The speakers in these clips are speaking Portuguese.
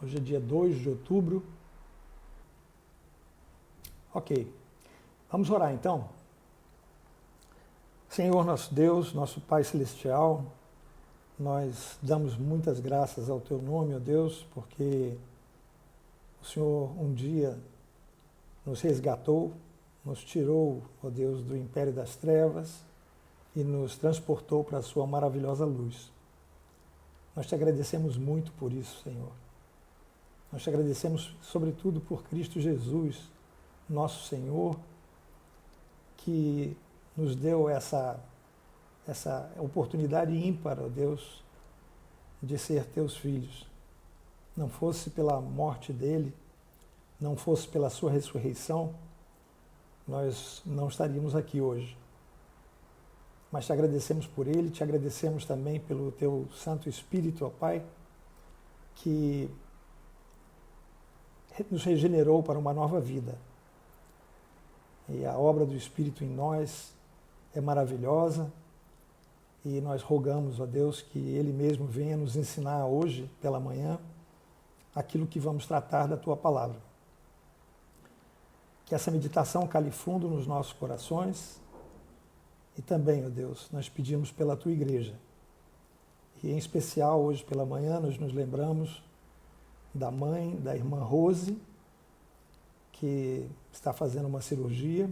Hoje é dia 2 de outubro. Ok, vamos orar então. Senhor nosso Deus, nosso Pai Celestial, nós damos muitas graças ao Teu nome, ó Deus, porque o Senhor um dia nos resgatou, nos tirou, ó Deus, do império das trevas e nos transportou para a Sua maravilhosa luz. Nós te agradecemos muito por isso, Senhor. Nós te agradecemos, sobretudo, por Cristo Jesus, nosso Senhor, que nos deu essa oportunidade ímpar, ó Deus, de ser teus filhos. Não fosse pela morte dele, não fosse pela sua ressurreição, nós não estaríamos aqui hoje. Mas te agradecemos por ele, te agradecemos também pelo teu Santo Espírito, ó Pai, que nos regenerou para uma nova vida. E a obra do Espírito em nós é maravilhosa e nós rogamos, ó Deus, que Ele mesmo venha nos ensinar hoje, pela manhã, aquilo que vamos tratar da Tua Palavra. Que essa meditação cale fundo nos nossos corações e também, ó Deus, nós pedimos pela Tua Igreja. E em especial, hoje pela manhã, nós nos lembramos da mãe, da irmã Rose, que está fazendo uma cirurgia.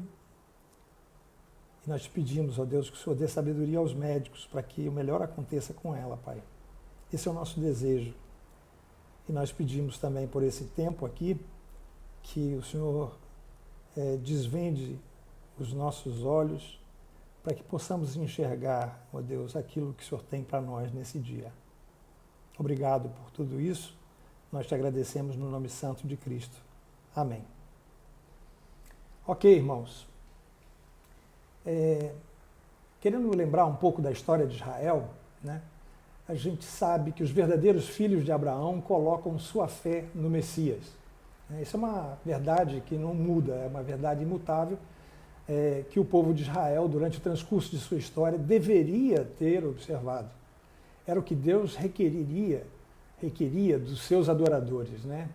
E nós te pedimos, ó Deus, que o Senhor dê sabedoria aos médicos para que o melhor aconteça com ela, Pai. Esse é o nosso desejo. E nós pedimos também por esse tempo aqui, que o Senhor desvende os nossos olhos para que possamos enxergar, ó Deus, aquilo que o Senhor tem para nós nesse dia. Obrigado por tudo isso. Nós te agradecemos no nome santo de Cristo. Amém. Ok, irmãos. Querendo lembrar um pouco da história de Israel, né, a gente sabe que os verdadeiros filhos de Abraão colocam sua fé no Messias. Isso é uma verdade que não muda, é uma verdade imutável, que o povo de Israel, durante o transcurso de sua história, deveria ter observado. Era o que Deus requeria dos seus adoradores, né?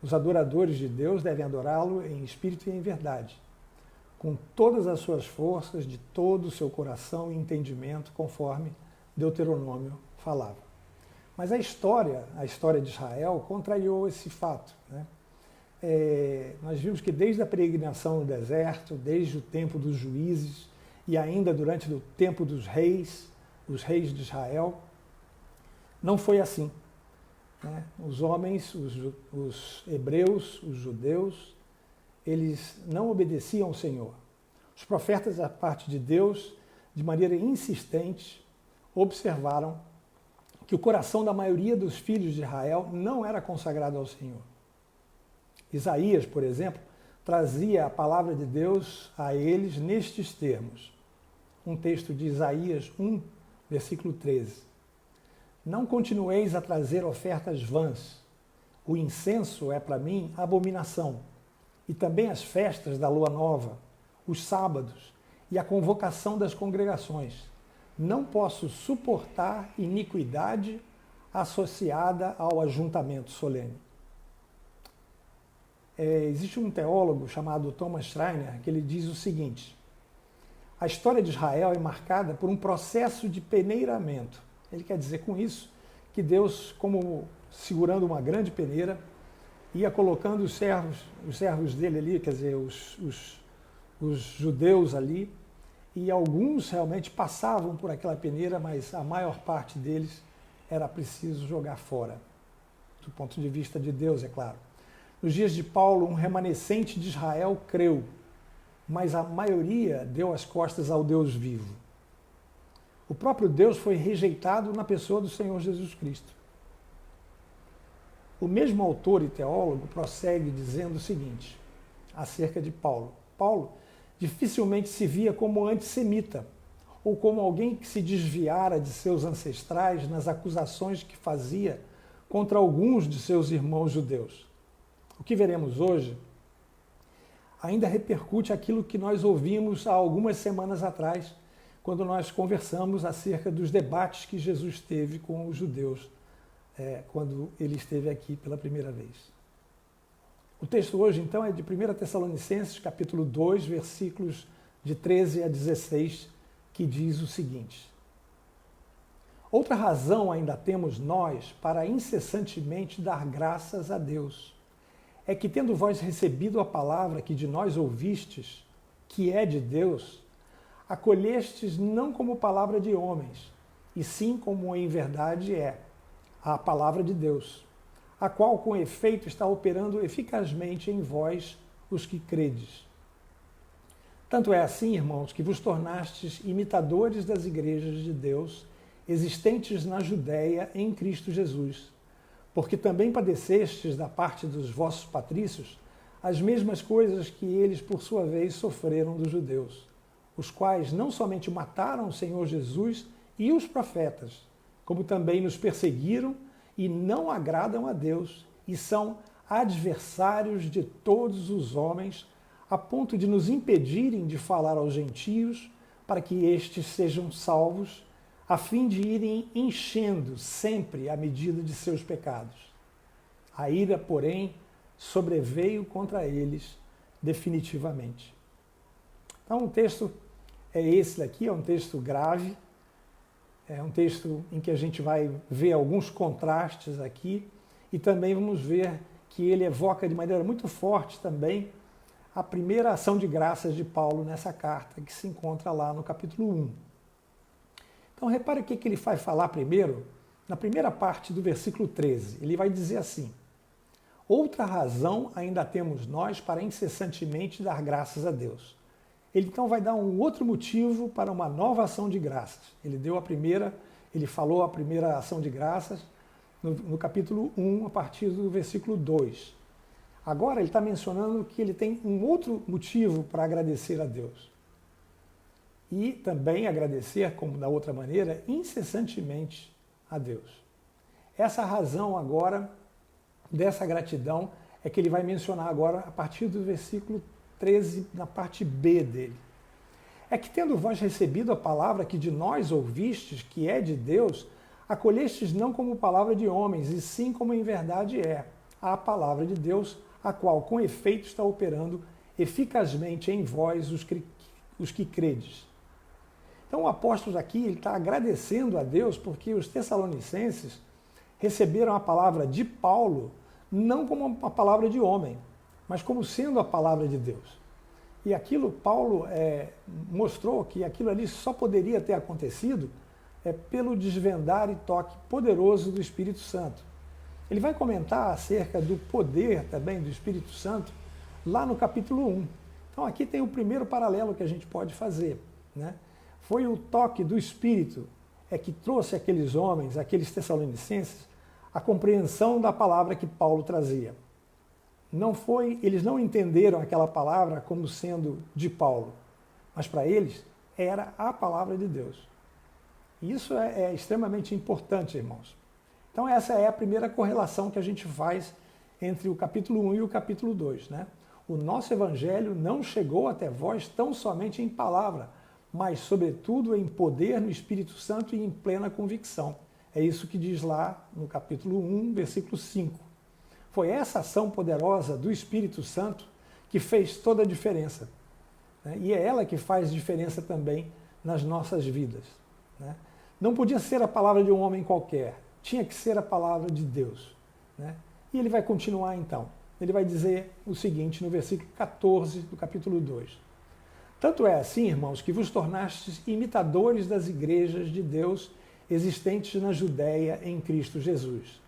Os adoradores de Deus devem adorá-lo em espírito e em verdade, com todas as suas forças, de todo o seu coração e entendimento, conforme Deuteronômio falava. Mas a história de Israel contrariou esse fato, né? Nós vimos que desde a peregrinação no deserto, desde o tempo dos juízes e ainda durante o tempo dos reis, os reis de Israel, não foi assim. Os homens, os hebreus, os judeus, eles não obedeciam ao Senhor. Os profetas, da parte de Deus, de maneira insistente, observaram que o coração da maioria dos filhos de Israel não era consagrado ao Senhor. Isaías, por exemplo, trazia a palavra de Deus a eles nestes termos. Um texto de Isaías 1, versículo 13. Não continueis a trazer ofertas vãs. O incenso é para mim abominação. E também as festas da lua nova, os sábados e a convocação das congregações. Não posso suportar iniquidade associada ao ajuntamento solene. Existe um teólogo chamado Thomas Schreiner que ele diz o seguinte: a história de Israel é marcada por um processo de peneiramento. Ele quer dizer com isso que Deus, como segurando uma grande peneira, ia colocando os servos dele ali, quer dizer, os judeus ali, e alguns realmente passavam por aquela peneira, mas a maior parte deles era preciso jogar fora, do ponto de vista de Deus, é claro. Nos dias de Paulo, um remanescente de Israel creu, mas a maioria deu as costas ao Deus vivo. O próprio Deus foi rejeitado na pessoa do Senhor Jesus Cristo. O mesmo autor e teólogo prossegue dizendo o seguinte, acerca de Paulo. Paulo dificilmente se via como antissemita, ou como alguém que se desviara de seus ancestrais nas acusações que fazia contra alguns de seus irmãos judeus. O que veremos hoje ainda repercute aquilo que nós ouvimos há algumas semanas atrás, quando nós conversamos acerca dos debates que Jesus teve com os judeus quando ele esteve aqui pela primeira vez. O texto hoje, então, é de 1 Tessalonicenses, capítulo 2, versículos de 13 a 16, que diz o seguinte: outra razão ainda temos nós para incessantemente dar graças a Deus, é que, tendo vós recebido a palavra que de nós ouvistes, que é de Deus, acolhestes não como palavra de homens, e sim como em verdade é, a palavra de Deus, a qual com efeito está operando eficazmente em vós, os que credes. Tanto é assim, irmãos, que vos tornastes imitadores das igrejas de Deus, existentes na Judéia em Cristo Jesus, porque também padecestes da parte dos vossos patrícios as mesmas coisas que eles, por sua vez, sofreram dos judeus, os quais não somente mataram o Senhor Jesus e os profetas, como também nos perseguiram e não agradam a Deus, e são adversários de todos os homens, a ponto de nos impedirem de falar aos gentios, para que estes sejam salvos, a fim de irem enchendo sempre a medida de seus pecados. A ira, porém, sobreveio contra eles definitivamente. Então, o texto é esse daqui, é um texto grave, é um texto em que a gente vai ver alguns contrastes aqui e também vamos ver que ele evoca de maneira muito forte também a primeira ação de graças de Paulo nessa carta, que se encontra lá no capítulo 1. Então, repare o que ele vai falar primeiro, na primeira parte do versículo 13. Ele vai dizer assim: outra razão ainda temos nós para incessantemente dar graças a Deus. Ele então vai dar um outro motivo para uma nova ação de graças. Ele falou a primeira ação de graças no capítulo 1, a partir do versículo 2. Agora ele está mencionando que ele tem um outro motivo para agradecer a Deus. E também agradecer, como da outra maneira, incessantemente a Deus. Essa razão agora, dessa gratidão, é que ele vai mencionar agora a partir do versículo 13, na parte B dele. É que, tendo vós recebido a palavra que de nós ouvistes, que é de Deus, acolhestes não como palavra de homens, e sim como em verdade é, a palavra de Deus, a qual com efeito está operando eficazmente em vós, os que credes. Então o apóstolo aqui está agradecendo a Deus porque os tessalonicenses receberam a palavra de Paulo não como uma palavra de homem, mas como sendo a palavra de Deus. E aquilo, Paulo mostrou que aquilo ali só poderia ter acontecido pelo desvendar e toque poderoso do Espírito Santo. Ele vai comentar acerca do poder também do Espírito Santo lá no capítulo 1. Então aqui tem o primeiro paralelo que a gente pode fazer, né? Foi o toque do Espírito que trouxe aqueles homens, aqueles tessalonicenses, a compreensão da palavra que Paulo trazia. Eles não entenderam aquela palavra como sendo de Paulo, mas para eles era a palavra de Deus. E isso é extremamente importante, irmãos. Então essa é a primeira correlação que a gente faz entre o capítulo 1 e o capítulo 2, né? O nosso evangelho não chegou até vós tão somente em palavra, mas sobretudo em poder no Espírito Santo e em plena convicção. É isso que diz lá no capítulo 1, versículo 5. Foi essa ação poderosa do Espírito Santo que fez toda a diferença, né? E é ela que faz diferença também nas nossas vidas, né? Não podia ser a palavra de um homem qualquer, tinha que ser a palavra de Deus, né? E ele vai continuar então. Ele vai dizer o seguinte no versículo 14 do capítulo 2. Tanto é assim, irmãos, que vos tornastes imitadores das igrejas de Deus existentes na Judéia em Cristo Jesus,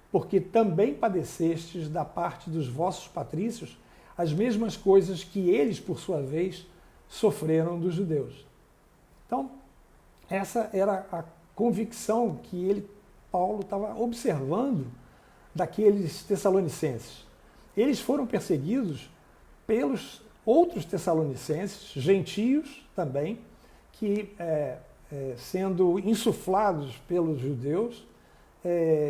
porque também padecestes da parte dos vossos patrícios as mesmas coisas que eles, por sua vez, sofreram dos judeus. Então, essa era a convicção que Paulo estava observando daqueles tessalonicenses. Eles foram perseguidos pelos outros tessalonicenses, gentios também, que, sendo insuflados pelos judeus,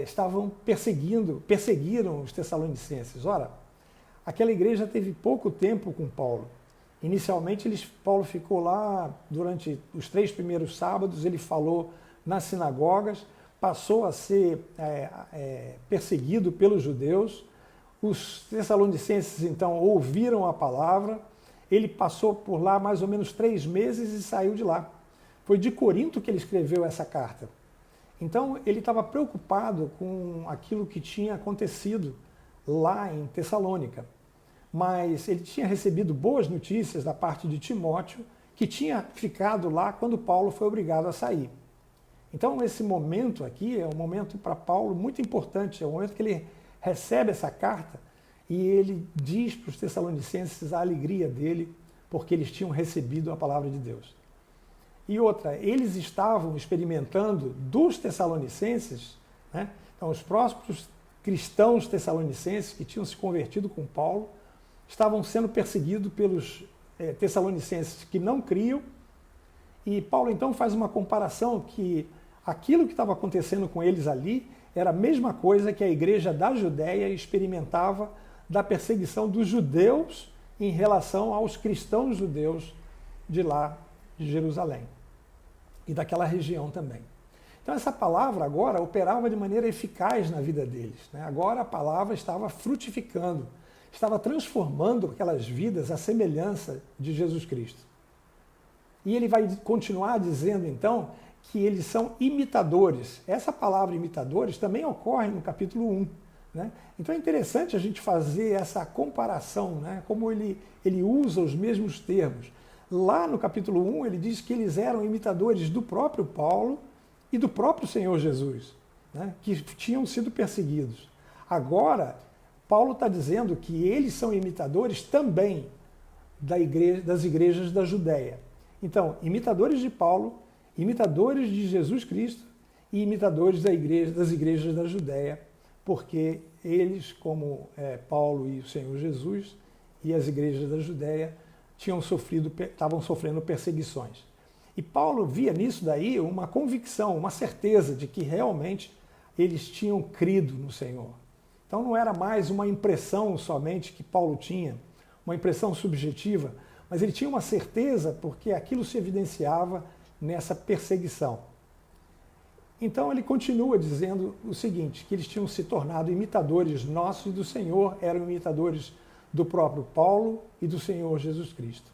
estavam perseguiram os tessalonicenses. Ora, aquela igreja teve pouco tempo com Paulo. Inicialmente, Paulo ficou lá durante os 3 primeiros sábados, ele falou nas sinagogas, passou a ser perseguido pelos judeus. Os tessalonicenses, então, ouviram a palavra. Ele passou por lá mais ou menos 3 meses e saiu de lá. Foi de Corinto que ele escreveu essa carta. Então, ele estava preocupado com aquilo que tinha acontecido lá em Tessalônica. Mas ele tinha recebido boas notícias da parte de Timóteo, que tinha ficado lá quando Paulo foi obrigado a sair. Então, esse momento aqui é um momento para Paulo muito importante, é o momento que ele recebe essa carta e ele diz para os tessalonicenses a alegria dele, porque eles tinham recebido a palavra de Deus. E outra, eles estavam experimentando dos tessalonicenses, né? Então, os próprios cristãos tessalonicenses que tinham se convertido com Paulo estavam sendo perseguidos pelos tessalonicenses que não criam. E Paulo então faz uma comparação que aquilo que estava acontecendo com eles ali era a mesma coisa que a igreja da Judéia experimentava da perseguição dos judeus em relação aos cristãos judeus de lá de Jerusalém e daquela região também. Então essa palavra agora operava de maneira eficaz na vida deles, né? Agora a palavra estava frutificando, estava transformando aquelas vidas à semelhança de Jesus Cristo. E ele vai continuar dizendo então que eles são imitadores. Essa palavra imitadores também ocorre no capítulo 1. Né? Então é interessante a gente fazer essa comparação, né? Como ele usa os mesmos termos. Lá no capítulo 1 ele diz que eles eram imitadores do próprio Paulo e do próprio Senhor Jesus, né? Que tinham sido perseguidos. Agora, Paulo está dizendo que eles são imitadores também das igrejas da Judéia. Então, imitadores de Paulo, imitadores de Jesus Cristo e imitadores das igrejas da Judéia, porque eles, como Paulo e o Senhor Jesus e as igrejas da Judéia, estavam sofrendo perseguições. E Paulo via nisso daí uma convicção, uma certeza de que realmente eles tinham crido no Senhor. Então não era mais uma impressão somente que Paulo tinha, uma impressão subjetiva, mas ele tinha uma certeza porque aquilo se evidenciava nessa perseguição. Então ele continua dizendo o seguinte, que eles tinham se tornado imitadores nossos e do Senhor, eram imitadores do próprio Paulo e do Senhor Jesus Cristo.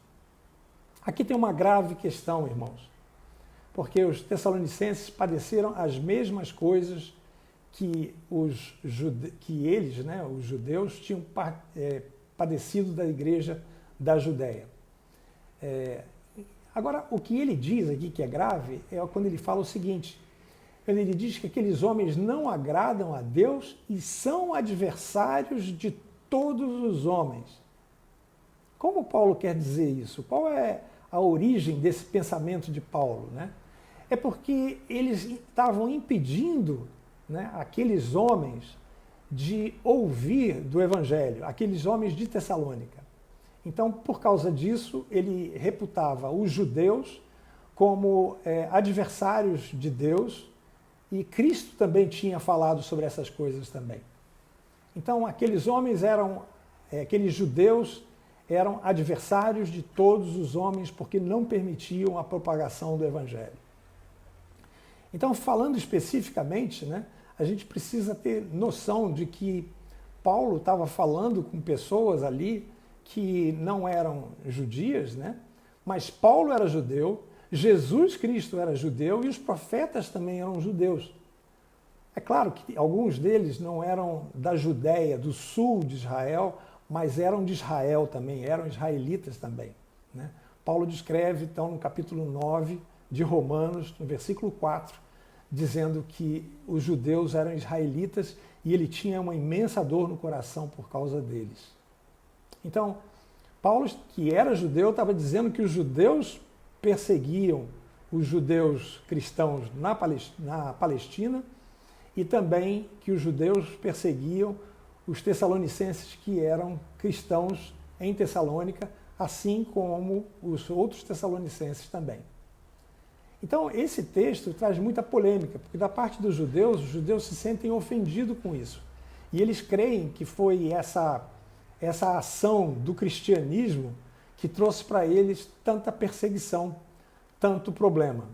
Aqui tem uma grave questão, irmãos, porque os tessalonicenses padeceram as mesmas coisas que eles, né, os judeus, tinham padecido da igreja da Judéia. Agora, o que ele diz aqui que é grave é quando ele fala o seguinte, quando ele diz que aqueles homens não agradam a Deus e são adversários de todos os homens. Como Paulo quer dizer isso? Qual é a origem desse pensamento de Paulo, né? É porque eles estavam impedindo, né, aqueles homens de ouvir do Evangelho, aqueles homens de Tessalônica. Então, por causa disso, ele reputava os judeus como adversários de Deus, e Cristo também tinha falado sobre essas coisas também. Então, aqueles judeus eram adversários de todos os homens porque não permitiam a propagação do Evangelho. Então, falando especificamente, né, a gente precisa ter noção de que Paulo estava falando com pessoas ali que não eram judias, né, mas Paulo era judeu, Jesus Cristo era judeu e os profetas também eram judeus. É claro que alguns deles não eram da Judéia, do sul de Israel, mas eram de Israel também, eram israelitas também, né? Paulo descreve, então, no capítulo 9 de Romanos, no versículo 4, dizendo que os judeus eram israelitas e ele tinha uma imensa dor no coração por causa deles. Então, Paulo, que era judeu, estava dizendo que os judeus perseguiam os judeus cristãos na Palestina e também que os judeus perseguiam os tessalonicenses que eram cristãos em Tessalônica, assim como os outros tessalonicenses também. Então, esse texto traz muita polêmica, porque da parte dos judeus, os judeus se sentem ofendidos com isso. E eles creem que foi essa ação do cristianismo que trouxe para eles tanta perseguição, tanto problema.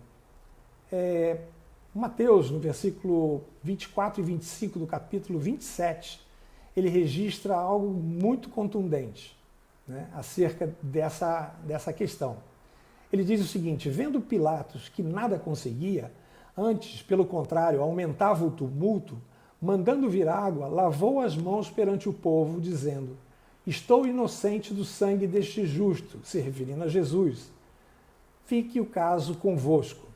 Mateus, no versículo 24 e 25 do capítulo 27, ele registra algo muito contundente, né, acerca dessa questão. Ele diz o seguinte: vendo Pilatos que nada conseguia, antes, pelo contrário, aumentava o tumulto, mandando vir água, lavou as mãos perante o povo, dizendo: estou inocente do sangue deste justo, se referindo a Jesus. Fique o caso convosco.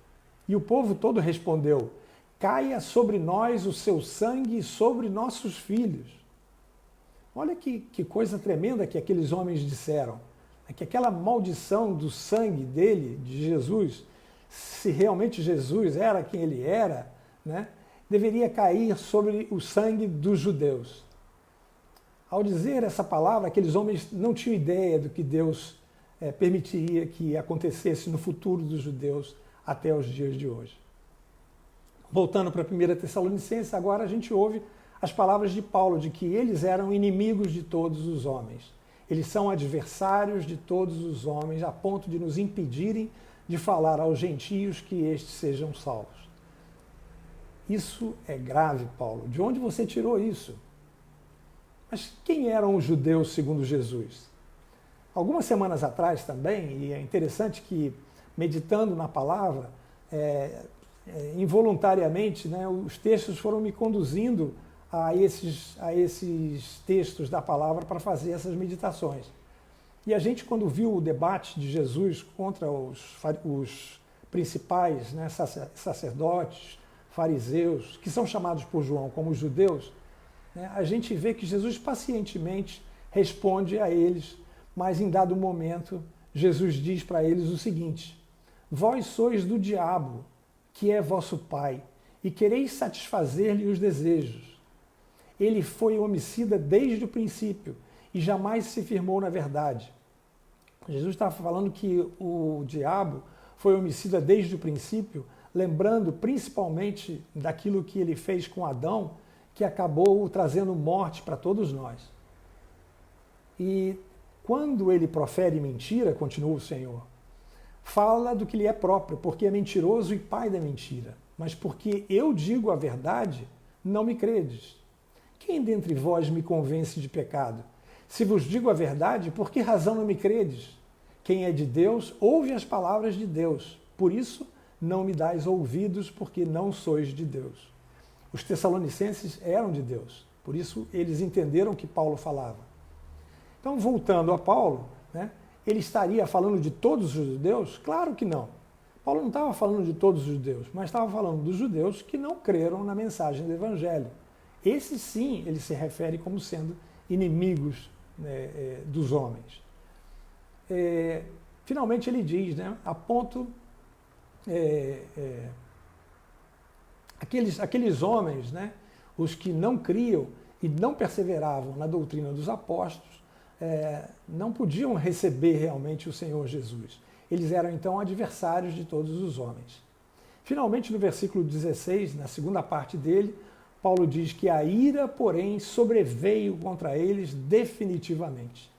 E o povo todo respondeu: caia sobre nós o seu sangue e sobre nossos filhos. Olha que coisa tremenda que aqueles homens disseram. É que aquela maldição do sangue dele, de Jesus, se realmente Jesus era quem ele era, né, deveria cair sobre o sangue dos judeus. Ao dizer essa palavra, aqueles homens não tinham ideia do que Deus permitiria que acontecesse no futuro dos judeus até os dias de hoje. Voltando para a 1 Tessalonicenses, agora a gente ouve as palavras de Paulo, de que eles eram inimigos de todos os homens. Eles são adversários de todos os homens, a ponto de nos impedirem de falar aos gentios que estes sejam salvos. Isso é grave, Paulo. De onde você tirou isso? Mas quem eram os judeus segundo Jesus? Algumas semanas atrás também, e é interessante que, meditando na palavra, involuntariamente, né, os textos foram me conduzindo a esses textos da palavra para fazer essas meditações. E a gente, quando viu o debate de Jesus contra os principais, né, sacerdotes, fariseus, que são chamados por João como os judeus, né, a gente vê que Jesus pacientemente responde a eles, mas em dado momento Jesus diz para eles o seguinte: vós sois do diabo, que é vosso pai, e quereis satisfazer-lhe os desejos. Ele foi homicida desde o princípio e jamais se firmou na verdade. Jesus estava falando que o diabo foi homicida desde o princípio, lembrando principalmente daquilo que ele fez com Adão, que acabou trazendo morte para todos nós. E quando ele profere mentira, continua o Senhor, fala do que lhe é próprio, porque é mentiroso e pai da mentira. Mas porque eu digo a verdade, não me credes. Quem dentre vós me convence de pecado? Se vos digo a verdade, por que razão não me credes? Quem é de Deus, ouve as palavras de Deus. Por isso, não me dais ouvidos, porque não sois de Deus. Os tessalonicenses eram de Deus, por isso eles entenderam o que Paulo falava. Então, voltando a Paulo, né, ele estaria falando de todos os judeus? Claro que não. Paulo não estava falando de todos os judeus, mas estava falando dos judeus que não creram na mensagem do Evangelho. Esses sim, ele se refere como sendo inimigos, né, dos homens. Finalmente ele diz, né, a ponto... Aqueles homens, né, os que não criam e não perseveravam na doutrina dos apóstolos, não podiam receber realmente o Senhor Jesus. Eles eram então adversários de todos os homens. Finalmente, no versículo 16, na segunda parte dele, Paulo diz que a ira, porém, sobreveio contra eles definitivamente.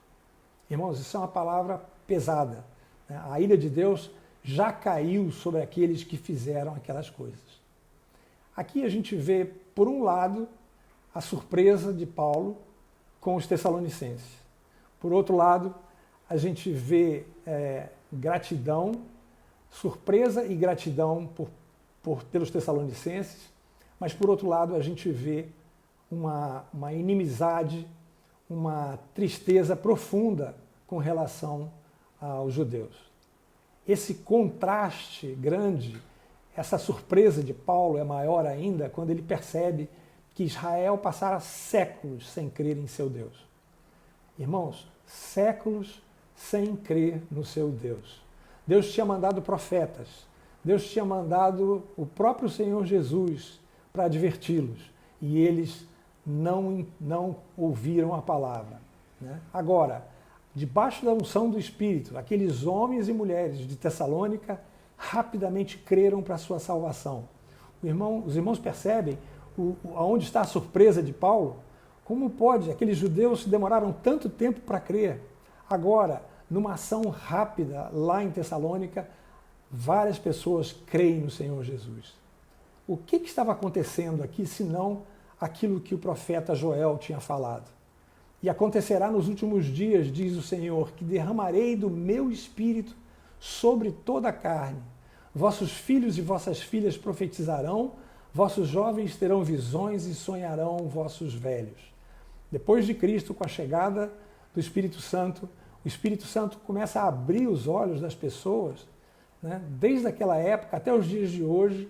Irmãos, isso é uma palavra pesada, né? A ira de Deus já caiu sobre aqueles que fizeram aquelas coisas. Aqui a gente vê, por um lado, a surpresa de Paulo com os tessalonicenses. Por outro lado, a gente vê gratidão, surpresa e gratidão pelos tessalonicenses, mas por outro lado a gente vê uma inimizade, uma tristeza profunda com relação aos judeus. Esse contraste grande, essa surpresa de Paulo é maior ainda quando ele percebe que Israel passara séculos sem crer em seu Deus. Irmãos, séculos sem crer no seu Deus. Deus tinha mandado profetas, Deus tinha mandado o próprio Senhor Jesus para adverti-los, e eles não ouviram a palavra, né? Agora, debaixo da unção do Espírito, aqueles homens e mulheres de Tessalônica rapidamente creram para a sua salvação. Os irmãos percebem aonde está a surpresa de Paulo? Como pode? Aqueles judeus demoraram tanto tempo para crer. Agora, numa ação rápida lá em Tessalônica, várias pessoas creem no Senhor Jesus. o que estava acontecendo aqui, senão aquilo que o profeta Joel tinha falado. E acontecerá nos últimos dias, diz o Senhor, que derramarei do meu espírito sobre toda a carne. Vossos filhos e vossas filhas profetizarão, vossos jovens terão visões e sonharão vossos velhos. Depois de Cristo, com a chegada do Espírito Santo, o Espírito Santo começa a abrir os olhos das pessoas, né, desde aquela época até os dias de hoje,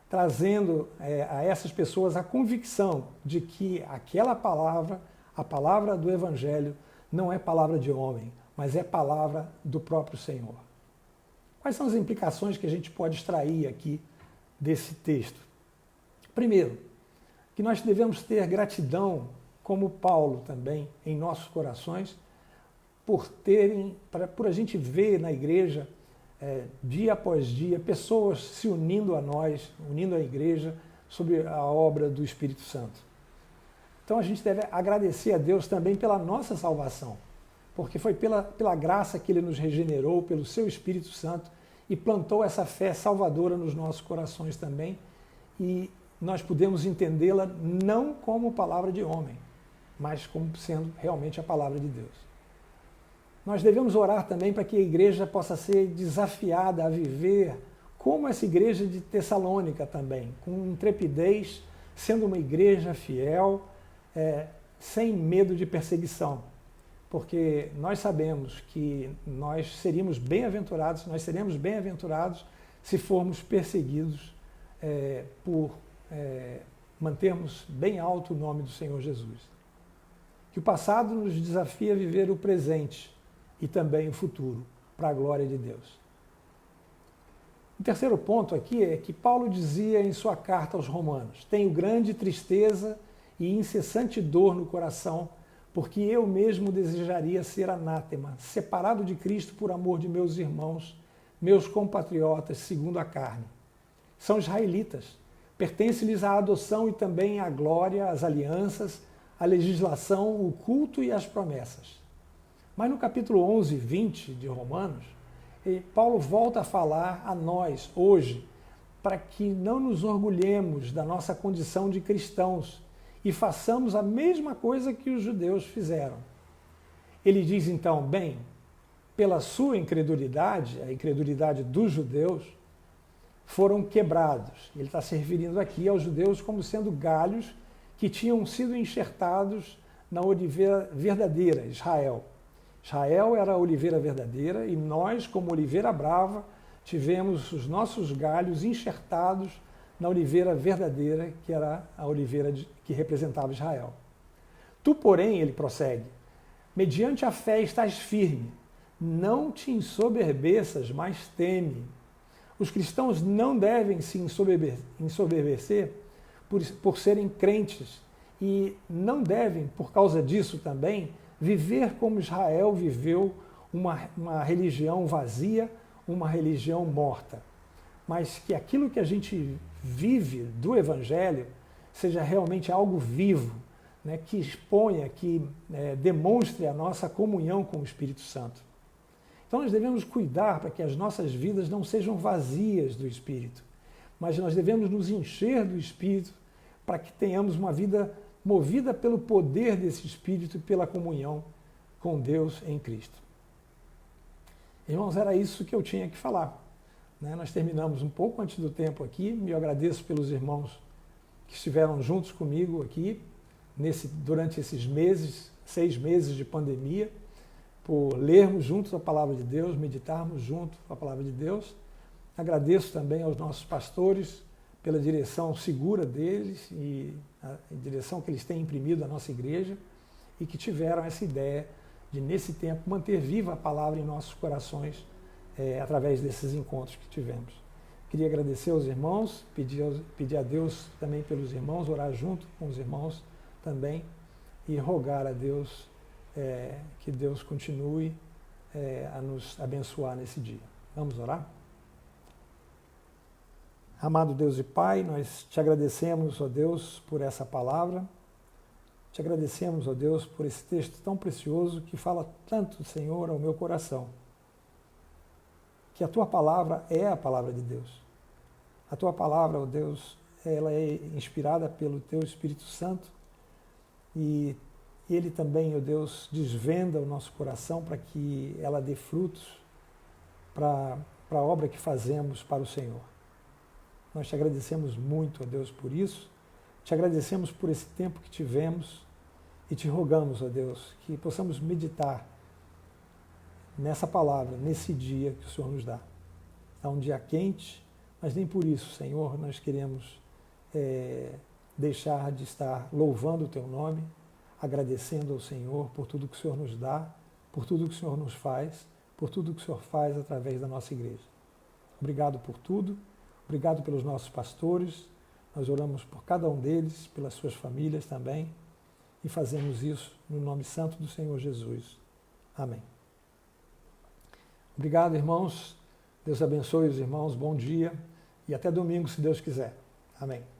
trazendo a essas pessoas a convicção de que aquela palavra, a palavra do Evangelho, não é palavra de homem, mas é palavra do próprio Senhor. Quais são as implicações que a gente pode extrair aqui desse texto? Primeiro, que nós devemos ter gratidão, como Paulo também, em nossos corações, por a gente ver na igreja, dia após dia, pessoas se unindo a nós, unindo a igreja, sobre a obra do Espírito Santo. Então a gente deve agradecer a Deus também pela nossa salvação, porque foi pela graça que Ele nos regenerou, pelo Seu Espírito Santo, e plantou essa fé salvadora nos nossos corações também, e nós podemos entendê-la não como palavra de homem, mas como sendo realmente a palavra de Deus. Nós devemos orar também para que a igreja possa ser desafiada a viver como essa igreja de Tessalônica também, com intrepidez, sendo uma igreja fiel, sem medo de perseguição. Porque nós sabemos que nós seremos bem-aventurados se formos perseguidos por mantermos bem alto o nome do Senhor Jesus. Que o passado nos desafia a viver o presente e também o futuro, para a glória de Deus. O terceiro ponto aqui é que Paulo dizia em sua carta aos Romanos: tenho grande tristeza e incessante dor no coração, porque eu mesmo desejaria ser anátema, separado de Cristo por amor de meus irmãos, meus compatriotas segundo a carne. São israelitas, pertence-lhes a adoção e também a glória, as alianças, a legislação, o culto e as promessas. Mas no capítulo 11, 20 de Romanos, Paulo volta a falar a nós hoje para que não nos orgulhemos da nossa condição de cristãos e façamos a mesma coisa que os judeus fizeram. Ele diz então, bem, pela sua incredulidade, a incredulidade dos judeus, foram quebrados. Ele está se referindo aqui aos judeus como sendo galhos que tinham sido enxertados na oliveira verdadeira, Israel. Israel era a oliveira verdadeira e nós, como oliveira brava, tivemos os nossos galhos enxertados na oliveira verdadeira, que era a oliveira que representava Israel. Tu, porém, ele prossegue, mediante a fé estás firme, não te ensoberbeças, mas teme. Os cristãos não devem se ensoberbecer por serem crentes e não devem, por causa disso também, viver como Israel viveu, uma religião vazia, uma religião morta. Mas que aquilo que a gente vive do Evangelho seja realmente algo vivo, né, que exponha, que demonstre a nossa comunhão com o Espírito Santo. Então nós devemos cuidar para que as nossas vidas não sejam vazias do Espírito, mas nós devemos nos encher do Espírito para que tenhamos uma vida movida pelo poder desse Espírito e pela comunhão com Deus em Cristo. Irmãos, era isso que eu tinha que falar. Nós terminamos um pouco antes do tempo aqui. Me agradeço pelos irmãos que estiveram juntos comigo aqui durante esses 6 meses de pandemia, por lermos juntos a palavra de Deus, meditarmos juntos a palavra de Deus. Agradeço também aos nossos pastores pela direção segura deles e a direção que eles têm imprimido à nossa igreja e que tiveram essa ideia de, nesse tempo, manter viva a palavra em nossos corações através desses encontros que tivemos. Queria agradecer aos irmãos, pedir a Deus também pelos irmãos, orar junto com os irmãos também e rogar a Deus que Deus continue a nos abençoar nesse dia. Vamos orar? Amado Deus e Pai, nós te agradecemos, ó Deus, por essa palavra. Te agradecemos, ó Deus, por esse texto tão precioso que fala tanto, Senhor, ao meu coração. Que a Tua palavra é a palavra de Deus. A Tua palavra, ó Deus, ela é inspirada pelo Teu Espírito Santo e Ele também, ó Deus, desvenda o nosso coração para que ela dê frutos para a obra que fazemos para o Senhor. Nós te agradecemos muito, ó Deus, por isso. Te agradecemos por esse tempo que tivemos e te rogamos, ó Deus, que possamos meditar nessa palavra, nesse dia que o Senhor nos dá. É um dia quente, mas nem por isso, Senhor, nós queremos deixar de estar louvando o Teu nome, agradecendo ao Senhor por tudo que o Senhor nos dá, por tudo que o Senhor nos faz, por tudo que o Senhor faz através da nossa igreja. Obrigado por tudo, obrigado pelos nossos pastores, nós oramos por cada um deles, pelas suas famílias também, e fazemos isso no nome santo do Senhor Jesus. Amém. Obrigado, irmãos. Deus abençoe os irmãos. Bom dia e até domingo, se Deus quiser. Amém.